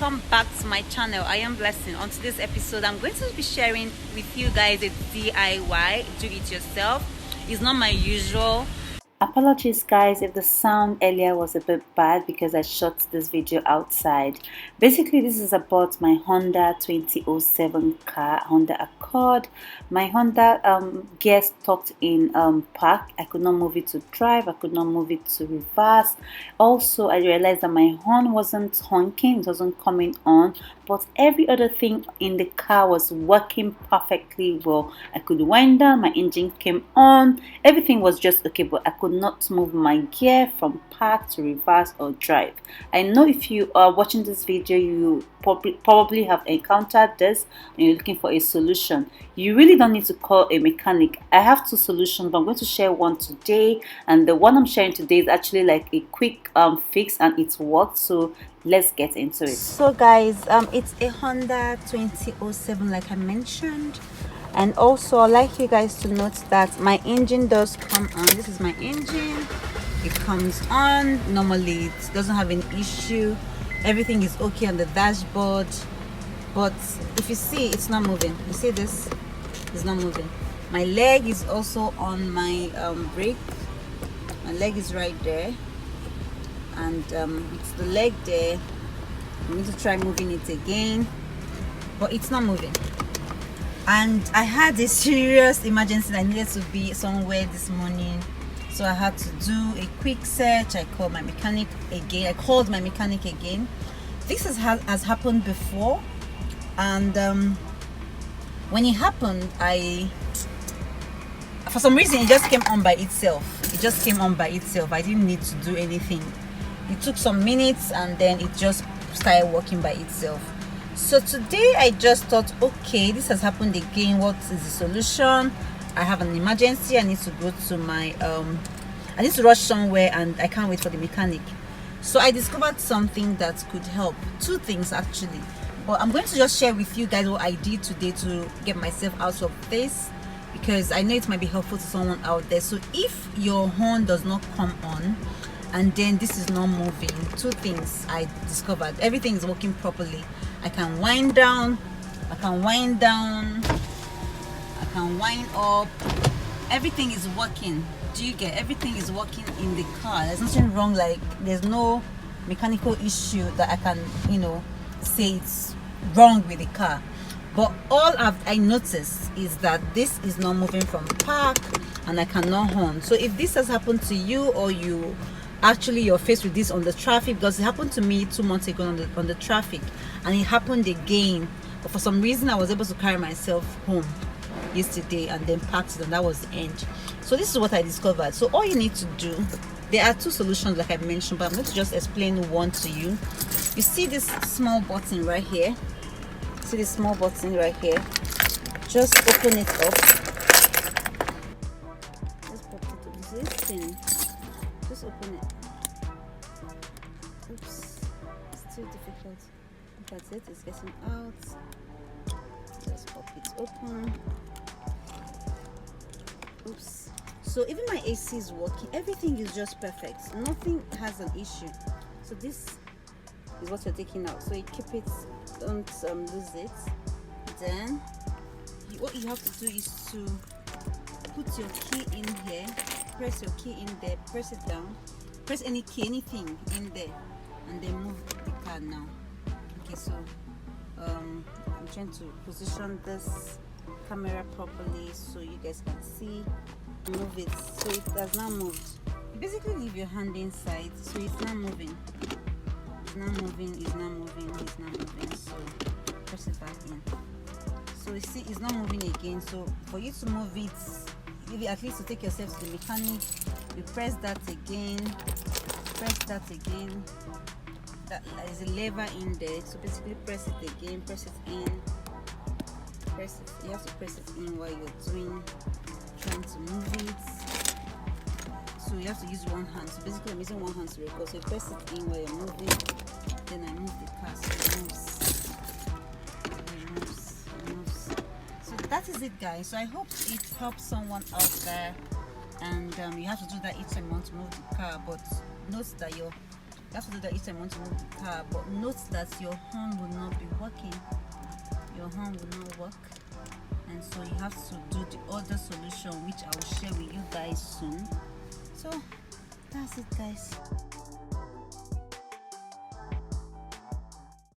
welcome back to my channel. I am Blecyn. On today's episode, I'm going to be sharing with you guys a DIY, do it yourself. It's not my usual. Apologies guys if the sound earlier was a bit bad because I shot this video outside. Basically, this is about my Honda 2007 car, Honda Accord. My Honda gear stuck in park. I could not move it to drive, I could not move it to reverse. Also, I realized that my horn wasn't honking, it wasn't coming on, but every other thing in the car was working perfectly well. I could wind down, my engine came on, everything was just okay, but I could not move my gear from park to reverse or drive. I know if you are watching this video, you probably have encountered this and you're looking for a solution. You really don't need to call a mechanic. I have two solutions, but I'm going to share one today, and the one I'm sharing today is actually like a quick fix, and it worked. So let's get into it. So guys, it's a Honda 2007 like I mentioned. And also, I'd like you guys to note that my engine does come on. This is my engine. It comes on. Normally, it doesn't have any issue. Everything is okay on the dashboard. But if you see, it's not moving. You see this? It's not moving. My leg is also on my brake. My leg is right there. And it's the leg there. I'm going to try moving it again. But it's not moving. And I had a serious emergency. I needed to be somewhere this morning, so I had to do a quick search. I called my mechanic again. This has happened before, and when it happened, for some reason it just came on by itself. I didn't need to do anything. It took some minutes and then it just started working by itself. So today I just thought, okay, this has happened again. What is the solution? I have an emergency. I need to go to my I need to rush somewhere and I can't wait for the mechanic. So I discovered something that could help. Two things actually, but I'm going to just share with you guys what I did today to get myself out of this, because I know it might be helpful to someone out there. So if your horn does not come on and then this is not moving, two things I discovered. Everything is working properly. I can wind down, I can wind up. Everything is working. Do you get? Everything is working in the car. There's nothing wrong. Like, there's no mechanical issue that I can, say it's wrong with the car. But all I noticed is that this is not moving from park and I cannot horn. So if this has happened to you, or you're faced with this on the traffic, because it happened to me 2 months ago on the traffic, and it happened again, but for some reason I was able to carry myself home yesterday and then parked it, and that was the end. So this is what I discovered. So all you need to do, there are two solutions like I mentioned, but I'm going to just explain one to you. You see this small button right here? See this small button right here? Just open it up. Just pop it up. This thing. Just open it. Oops, it's too difficult. Look at it, it's getting out. Just pop it open. Oops. So even my AC is working. Everything is just perfect. Nothing has an issue. So this is what you're taking out. So you keep it, don't lose it. Then what you have to do is to put your key in here. Press your key in there. Press it down. Press any key, anything in there, and then move the car now. Okay, so I'm trying to position this camera properly so you guys can see. Move it. So it has now moved. You basically leave your hand inside, so it's not moving. It's not moving. So press it back in. So you see, it's not moving again. So for you to move it, maybe at least to take yourself to the mechanic, you press that again. That is a lever in there, so basically press it again, press it in, you have to press it in while you're trying to move it. So you have to use one hand. So basically I'm using one hand to record. So you press it in while you're moving, then I move the car so it moves. So that is it guys. So I hope it helps someone out there, and you have to do that each time you want to move the car, but note that your have to do that each time you want to move the car. But note that your horn will not be working. Your horn will not work, and so you have to do the other solution, which I will share with you guys soon. So that's it, guys.